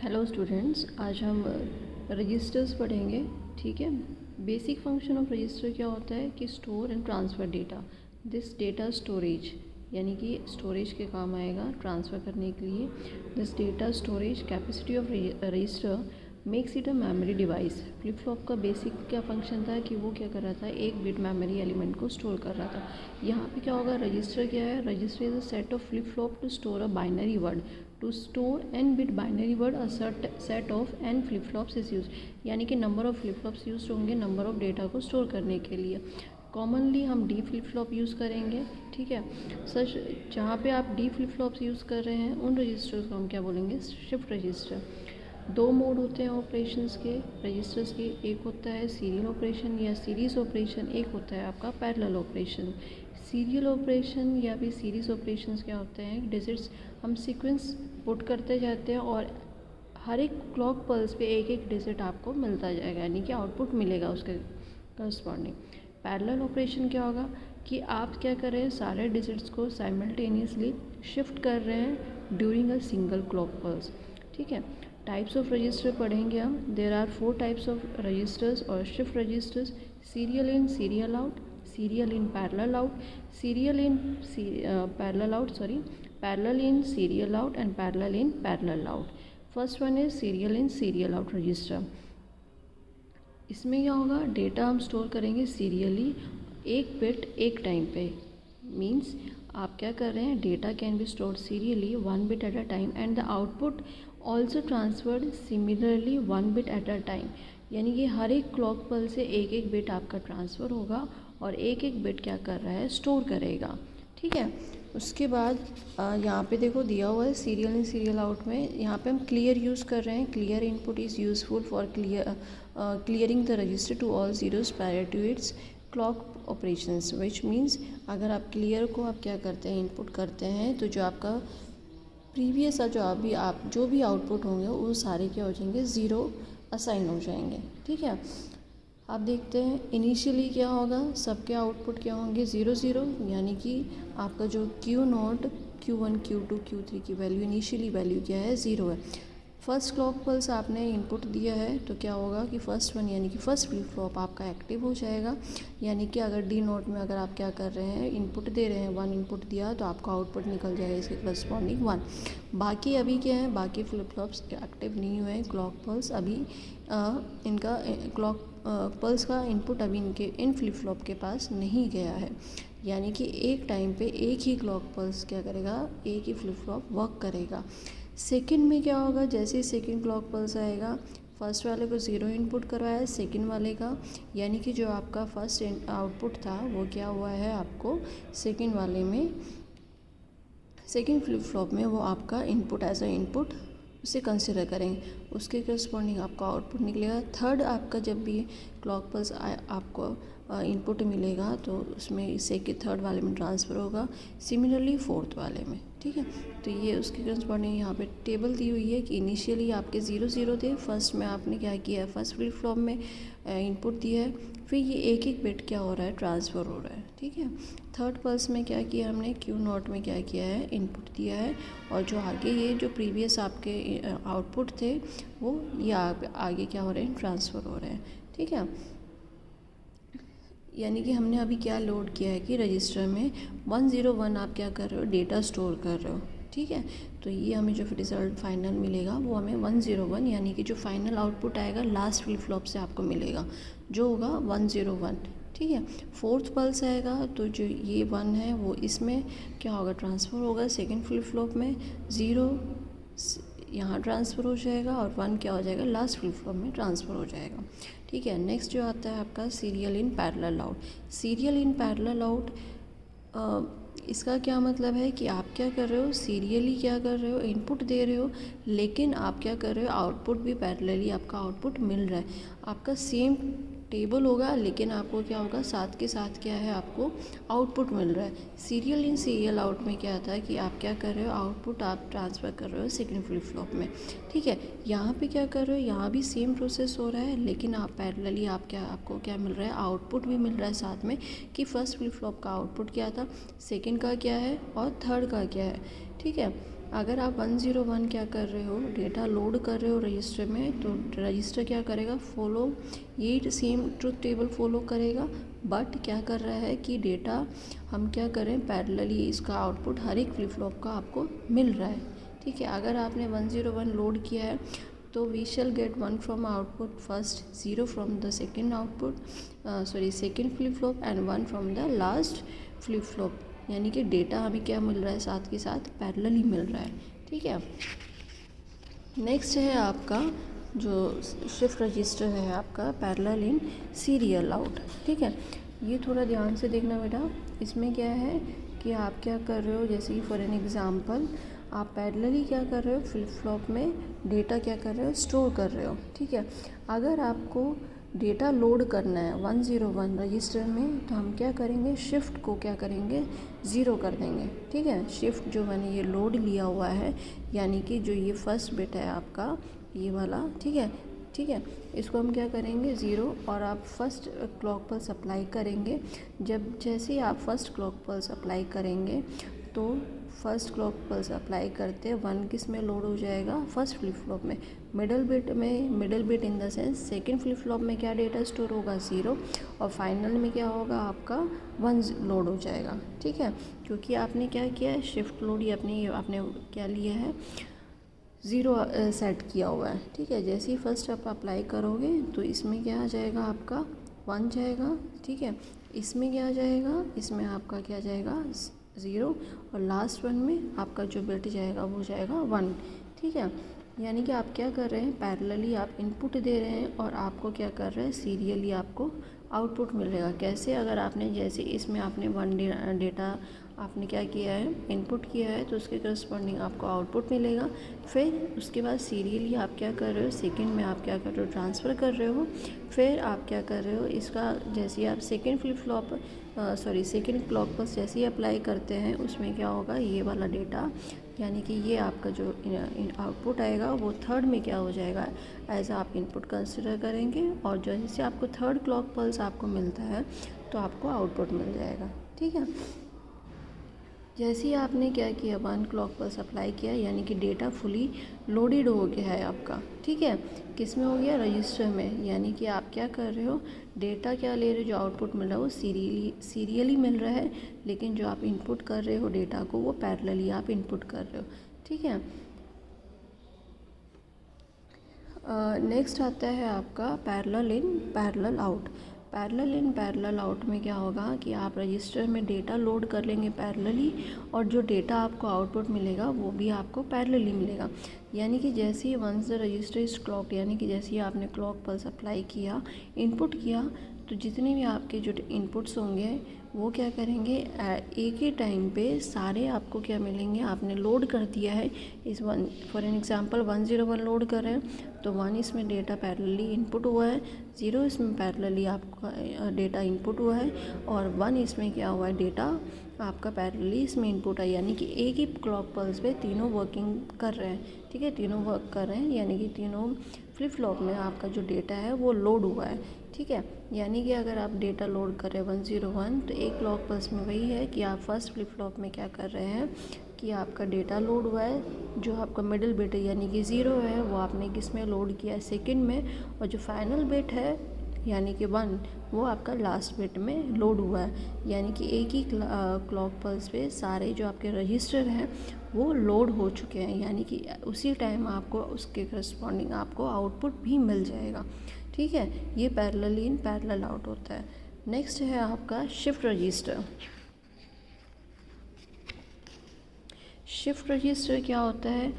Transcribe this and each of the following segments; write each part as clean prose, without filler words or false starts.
Hello students, आज हम registers पढ़ेंगे। ठीक है। बेसिक फंक्शन ऑफ रजिस्टर क्या होता है कि store and transfer data. This data storage यानी कि स्टोरेज के काम आएगा ट्रांसफ़र करने के लिए। This data storage capacity of register makes it a memory device. Flip flop का बेसिक क्या फंक्शन था कि वो क्या कर रहा था, एक बिट मेमोरी एलिमेंट को स्टोर कर रहा था। यहाँ पे क्या होगा, रजिस्टर क्या है, register is a set of flip flop to store a binary word. To store an bit binary word a set of an flip flops is use, यानी कि number of flip flops use होंगे number of data को store करने के लिए। Commonly हम D flip flop use करेंगे। ठीक है। सच जहाँ पे आप डी फ्लिप फ्लॉप्स यूज़ कर रहे हैं उन रजिस्टर्स को हम क्या बोलेंगे, शिफ्ट रजिस्टर। दो मोड होते हैं ऑपरेशंस के रजिस्टर्स के, एक होता है सीरियल ऑपरेशन या सीरीज़ ऑपरेशन, एक होता है आपका पैरेलल ऑपरेशन। सीरियल ऑपरेशन या फिर सीरीज़ ऑपरेशंस क्या होते हैं, डिजिट्स हम सीक्वेंस पुट करते जाते हैं और हर एक क्लॉक पल्स पे एक एक डिजिट आपको मिलता जाएगा, यानी कि आउटपुट मिलेगा उसके करस्पॉन्डिंग। पैरेलल ऑपरेशन क्या होगा कि आप क्या कर रहे हैं, सारे डिजिट्स को साइमल्टेनियसली शिफ्ट कर रहे हैं during a single clock pulse. ठीक है। टाइप्स ऑफ रजिस्टर पढ़ेंगे हम। There are 4 types of registers और shift registers. Serial in, serial out, serial in parallel out, serial in parallel out, parallel in serial out and parallel in parallel out. First one is serial in serial out register. इसमें क्या होगा, data हम store करेंगे serially, एक bit एक time पे। Means आप क्या कर रहे हैं, data can be stored serially 1 bit at a time and the output also transferred similarly 1 bit at a time, यानी कि हर एक क्लॉक पल से एक एक बिट आपका ट्रांसफ़र होगा और एक एक बिट क्या कर रहा है, स्टोर करेगा। ठीक है। उसके बाद यहाँ पे देखो दिया हुआ है सीरियल इन सीरियल आउट में, यहाँ पे हम क्लियर यूज़ कर रहे हैं। Clear input is useful for clearing the register to all zeros prior to its clock operations, which means अगर आप क्लियर को आप क्या करते हैं, इनपुट करते हैं, तो जो आपका प्रीवियस जो भी आउटपुट होंगे वो सारे क्या हो जाएंगे, ज़ीरो असाइन हो जाएंगे। ठीक है। आप देखते हैं इनिशियली क्या होगा, सबके आउटपुट क्या होंगे, 0 0, यानी कि आपका जो Q0, Q1, Q2, Q3 की वैल्यू इनिशियली वैल्यू क्या है, 0 है। फर्स्ट क्लॉक पल्स आपने इनपुट दिया है तो क्या होगा कि फर्स्ट वन यानी कि फर्स्ट फ्लिप फ्लॉप आपका एक्टिव हो जाएगा, यानी कि अगर डी नोट में अगर आप क्या कर रहे हैं, इनपुट दे रहे हैं, 1 इनपुट दिया तो आपका आउटपुट निकल जाएगा इसके करस्पॉन्डिंग 1। बाकी अभी क्या है, बाकी फ्लिप फ्लॉप्स एक्टिव नहीं हुए हैं, क्लॉक पल्स अभी इनका क्लॉक पल्स का इनपुट अभी इन फ्लिप फ्लॉप के पास नहीं गया है, यानी कि एक टाइम पे एक ही क्लॉक पल्स क्या करेगा, एक ही फ्लिप फ्लॉप वर्क करेगा। सेकंड में क्या होगा, जैसे ही सेकंड क्लॉक पल्स आएगा, फर्स्ट वाले को 0 इनपुट करवाया है सेकंड वाले का, यानी कि जो आपका फर्स्ट आउटपुट था वो क्या हुआ है, आपको सेकंड वाले में सेकंड फ्लिप फ्लॉप में वो आपका इनपुट एज अ इनपुट उसे कंसिडर करेंगे, उसके करस्पॉन्डिंग आपका आउटपुट निकलेगा। थर्ड आपका जब भी क्लॉक पल्स आपको इनपुट मिलेगा तो उसमें इससे कि थर्ड वाले में ट्रांसफ़र होगा, सिमिलरली फोर्थ वाले में। ठीक है। तो ये उसके करस्पॉन्डिंग यहाँ पे टेबल दी हुई है कि इनिशियली आपके 0 0 थे, फर्स्ट में आपने क्या किया है, फर्स्ट फ्लिप फ्लॉप में इनपुट दिया है, फिर ये एक एक बिट क्या हो रहा है, ट्रांसफ़र हो रहा है। ठीक है। थर्ड पल्स में क्या किया हमने, Q0 में क्या किया है, इनपुट दिया है, और जो आगे ये जो प्रीवियस आपके आउटपुट थे वो ये आगे क्या हो रहे हैं, ट्रांसफ़र हो रहे हैं। ठीक है। यानी कि हमने अभी क्या लोड किया है कि रजिस्टर में 101 आप क्या कर रहे हो, डेटा स्टोर कर रहे हो। ठीक है। तो ये हमें जो रिज़ल्ट फाइनल मिलेगा वो हमें 101, यानी कि जो फाइनल आउटपुट आएगा लास्ट फ्लिप फ्लॉप से आपको मिलेगा, जो होगा 101। ठीक है। फोर्थ पल्स आएगा तो जो ये 1 है वो इसमें क्या होगा, ट्रांसफ़र होगा सेकेंड फ्लिप फ्लॉप में, 0 यहाँ ट्रांसफ़र हो जाएगा और 1 क्या हो जाएगा, लास्ट फ्लिप फ्लॉप में ट्रांसफ़र हो जाएगा। ठीक है। नेक्स्ट जो आता है आपका serial in parallel out. Serial in parallel out, इसका क्या मतलब है कि आप क्या कर रहे हो, सीरियली क्या कर रहे हो, इनपुट दे रहे हो, लेकिन आप क्या कर रहे हो, आउटपुट भी पैरेलली आपका आउटपुट मिल रहा है। आपका सेम टेबल होगा लेकिन आपको क्या होगा, साथ के साथ क्या है, आपको आउटपुट मिल रहा है। सीरियल इन सीरियल आउट में क्या आता है कि आप क्या कर रहे हो, आउटपुट आप ट्रांसफ़र कर रहे हो सेकंड फ्लिप फ्लॉप में। ठीक है। यहाँ पे क्या कर रहे हो, यहाँ भी सेम प्रोसेस हो रहा है, लेकिन आप पैरेलली आपको क्या मिल रहा है, आउटपुट भी मिल रहा है साथ में, कि फर्स्ट फ्लिप फ्लॉप का आउटपुट क्या था, सेकेंड का क्या है और थर्ड का क्या है। ठीक है। अगर आप 101 क्या कर रहे हो, डेटा लोड कर रहे हो रजिस्टर में, तो रजिस्टर क्या करेगा, फॉलो ये सेम ट्रुथ टेबल फॉलो करेगा, बट क्या कर रहा है कि डेटा हम क्या करें, पैरेलली इसका आउटपुट हर एक फ्लिप फ्लॉप का आपको मिल रहा है। ठीक है, अगर आपने 101 लोड किया है तो we shall get 1 from output first, 0 from the second output second flip flop and 1 from the last flip flop. यानी कि डेटा हमें क्या मिल रहा है, साथ के साथ पैरेलली मिल रहा है। ठीक है, नेक्स्ट है आपका जो शिफ्ट रजिस्टर है आपका पैरेलल इन सीरियल आउट। ठीक है, ये थोड़ा ध्यान से देखना बेटा। इसमें क्या है कि आप क्या कर रहे हो, जैसे कि फॉर एन एग्जांपल आप पैरेलली क्या कर रहे हो, फ्लिप फ्लॉप में डेटा क्या कर रहे हो, स्टोर कर रहे हो। ठीक है, अगर आपको डेटा लोड करना है 101 रजिस्टर में, तो हम क्या करेंगे, शिफ्ट को क्या करेंगे, 0 कर देंगे। ठीक है, शिफ्ट जो मैंने ये लोड लिया हुआ है, यानी कि जो ये फर्स्ट बिट है आपका ये वाला, ठीक है, ठीक है, इसको हम क्या करेंगे 0, और आप फर्स्ट क्लॉक पल्स अप्लाई करेंगे। जब जैसे ही आप फर्स्ट क्लॉक पल्स अप्लाई करेंगे तो फर्स्ट क्लॉक पल्स अप्लाई करते 1 किस में लोड हो जाएगा, फर्स्ट फ्लिप फ्लॉप में। Middle bit in the sense second flip flop में क्या डेटा स्टोर होगा, 0, और फाइनल में क्या होगा आपका 1 लोड हो जाएगा। ठीक है, क्योंकि आपने क्या किया है, शिफ्ट लोड, ये आपने क्या लिया है, 0 सेट किया हुआ है। ठीक है, जैसे ही फर्स्ट आप अप्लाई करोगे तो इसमें क्या आ जाएगा, आपका 1 जाएगा। ठीक है, इसमें क्या आ जाएगा, इसमें आपका क्या जाएगा 0, और लास्ट 1 में आपका जो बिट जाएगा वो जाएगा 1। ठीक है, यानी कि आप क्या कर रहे हैं, पैरेलली आप इनपुट दे रहे हैं और आपको क्या कर रहे हैं, सीरियली आपको आउटपुट मिलेगा। कैसे, अगर आपने जैसे इसमें आपने 1 डेटा आपने क्या किया है, इनपुट किया है, तो उसके करस्पॉन्डिंग आपको आउटपुट मिलेगा। फिर उसके बाद सीरियली आप क्या कर रहे हो, सेकंड में आप क्या कर रहे हो, ट्रांसफ़र कर रहे हो। फिर आप क्या कर रहे हो, इसका जैसे आप second flip flop second clock pulse जैसे ही अप्लाई करते हैं, उसमें क्या होगा, ये वाला डेटा यानी कि ये आपका जो आउटपुट आएगा वो थर्ड में क्या हो जाएगा, एज आप इनपुट कंसिडर करेंगे, और जैसे आपको थर्ड क्लॉक पल्स आपको मिलता है तो आपको आउटपुट मिल जाएगा। ठीक है, जैसे ही आपने क्या किया, 1 क्लॉक पल्स अप्लाई किया, यानी कि डेटा फुली लोडेड हो गया है आपका। ठीक है, किस में हो गया, रजिस्टर में। यानी कि आप क्या कर रहे हो, डेटा क्या ले रहे हो, जो आउटपुट मिल रहा है वो सीरियली मिल रहा है, लेकिन जो आप इनपुट कर रहे हो डेटा को वो पैरेलली आप इनपुट कर रहे हो। ठीक है, नेक्स्ट आता है आपका parallel in parallel out. Parallel in parallel out में क्या होगा कि आप रजिस्टर में डेटा लोड कर लेंगे पैरेलली, और जो डेटा आपको आउटपुट मिलेगा वो भी आपको पैरेलली मिलेगा। यानी कि जैसे ही once the register is clocked, यानी कि जैसे ही आपने क्लॉक पल्स अप्लाई किया, इनपुट किया, तो जितने भी आपके जो इनपुट्स होंगे वो क्या करेंगे, एक ही टाइम पे सारे आपको क्या मिलेंगे, आपने लोड कर दिया है इस one, for an example 101 load कर रहे हैं तो 1 इसमें डेटा पैरेलली इनपुट हुआ है, 0 इसमें पैरेलली आपका डेटा इनपुट हुआ है, और 1 इसमें क्या हुआ है, डेटा आपका पैरेलली इसमें इनपुट है। यानी कि एक ही क्लॉक पल्स पे तीनों वर्किंग कर रहे हैं। ठीक है, तीनों वर्क कर रहे हैं, यानी कि तीनों फ्लिप फ्लॉप में आपका जो डेटा है वो लोड हुआ है। ठीक है, यानी कि अगर आप डेटा लोड कर रहे हैं 101, तो एक क्लॉक पल्स में वही है कि आप फर्स्ट फ्लिप फ्लॉप में क्या कर रहे हैं कि आपका डेटा लोड हुआ है, जो आपका मिडिल बिट है यानी कि 0 है वो आपने किस में लोड किया है, सेकंड में, और जो फाइनल बिट है यानी कि 1 वो आपका लास्ट बिट में लोड हुआ है। यानी कि एक ही क्लॉक पल्स पे सारे जो आपके रजिस्टर हैं वो लोड हो चुके हैं, यानी कि उसी टाइम आपको उसके करस्पॉन्डिंग आपको आउटपुट भी मिल जाएगा। ठीक है, ये पैरेलल इन पैरेलल आउट होता है। नेक्स्ट है आपका शिफ्ट रजिस्टर। शिफ्ट रजिस्टर क्या होता है,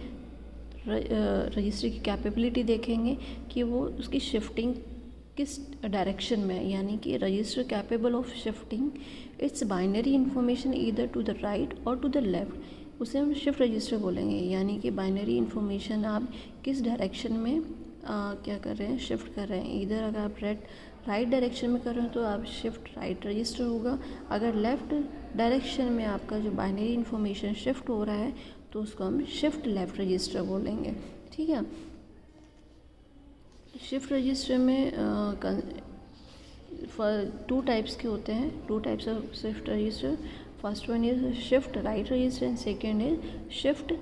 रजिस्टर की कैपेबिलिटी देखेंगे कि वो उसकी शिफ्टिंग किस डायरेक्शन में है। यानी कि register capable of shifting its binary information either to the right और टू द लेफ्ट, उसे हम शिफ्ट रजिस्टर बोलेंगे। यानी कि बाइनरी इन्फॉर्मेशन आप किस डायरेक्शन में क्या कर रहे हैं, शिफ्ट कर रहे हैं। इधर अगर आप राइट डायरेक्शन में कर रहे हो तो आप शिफ्ट राइट रजिस्टर होगा, अगर लेफ़्ट डायरेक्शन में आपका जो बाइनरी इन्फॉर्मेशन शिफ्ट हो रहा है तो उसको हम शिफ्ट लेफ़्ट रजिस्टर बोलेंगे। ठीक है, शिफ्ट रजिस्टर में 2 टाइप्स के होते हैं, 2 types of shift register. First one is shift right register and second is shift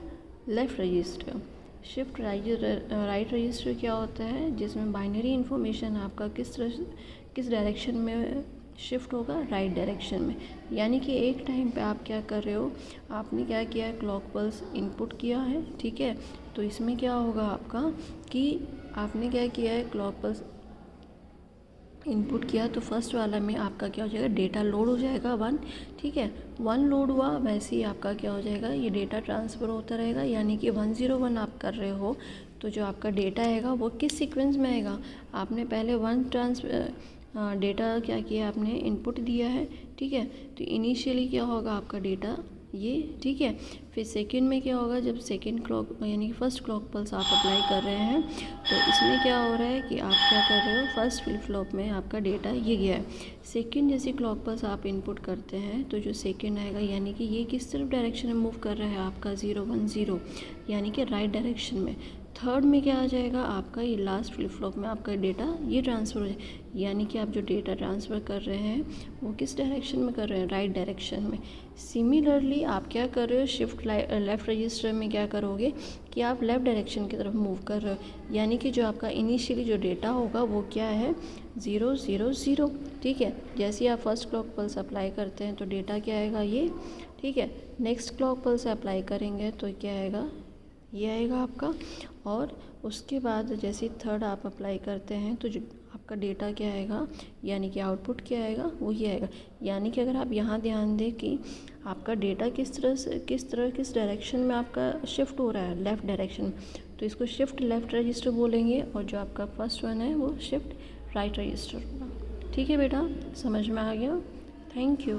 left register. Shift right register क्या होता है, जिसमें बाइनरी इन्फॉर्मेशन आपका किस डायरेक्शन में शिफ्ट होगा, राइट डायरेक्शन में। यानी कि एक टाइम पे आप क्या कर रहे हो, आपने क्या किया है, क्लॉक पल्स इनपुट किया है, ठीक है। तो इसमें क्या होगा आपका कि आपने क्या किया है, क्लॉक पल्स इनपुट किया, तो फर्स्ट वाला में आपका क्या हो जाएगा, डेटा लोड हो जाएगा 1, ठीक है। 1 लोड हुआ, वैसे ही आपका क्या हो जाएगा, ये डेटा ट्रांसफ़र होता रहेगा। यानी कि 101 आप कर रहे हो, तो जो आपका डेटा आएगा वो किस सीक्वेंस में आएगा, आपने पहले डेटा क्या किया, आपने इनपुट दिया है, ठीक है। तो इनिशियली क्या होगा आपका डेटा ये, ठीक है। फिर सेकंड में क्या होगा, जब सेकंड क्लॉक यानी कि फर्स्ट क्लॉक पल्स आप अप्लाई कर रहे हैं, तो इसमें क्या हो रहा है कि आप क्या कर रहे हो, फर्स्ट फ्लिप फ्लॉप में आपका डेटा ये गया है। सेकंड जैसे क्लॉक पल्स आप इनपुट करते हैं, तो जो सेकंड आएगा, यानी कि ये किस तरफ डायरेक्शन में मूव कर रहा है आपका 010, यानी कि राइट डायरेक्शन में। थर्ड में क्या आ जाएगा आपका, ये लास्ट फ्लिप फ्लॉप में आपका डेटा ये ट्रांसफ़र हो जाए, यानी कि आप जो डेटा ट्रांसफ़र कर रहे हैं वो किस डायरेक्शन में कर रहे हैं, राइट डायरेक्शन में। सिमिलरली आप क्या कर रहे हो, शिफ्ट लेफ़्ट रजिस्टर में क्या करोगे कि आप लेफ़्ट डायरेक्शन की तरफ मूव कर रहे हो। यानी कि जो आपका इनिशियली जो डेटा होगा वो क्या है, 000, ठीक है। जैसे ही आप फर्स्ट क्लॉक पल्स अप्लाई करते हैं तो डेटा क्या आएगा ये, ठीक है। नेक्स्ट क्लॉक पल्स अप्लाई करेंगे तो क्या आएगा, ये आएगा आपका। और उसके बाद जैसे थर्ड आप अप्लाई करते हैं तो जो आपका डेटा क्या आएगा, यानी कि आउटपुट क्या आएगा, वो ये आएगा। यानी कि अगर आप यहाँ ध्यान दें कि आपका डेटा किस डायरेक्शन में आपका शिफ्ट हो रहा है, लेफ़्ट डायरेक्शन में, तो इसको शिफ्ट लेफ़्ट रजिस्टर बोलेंगे। और जो आपका फर्स्ट वन है वो शिफ्ट राइट रजिस्टर होगा। ठीक है बेटा, समझ में आ गया, थैंक यू।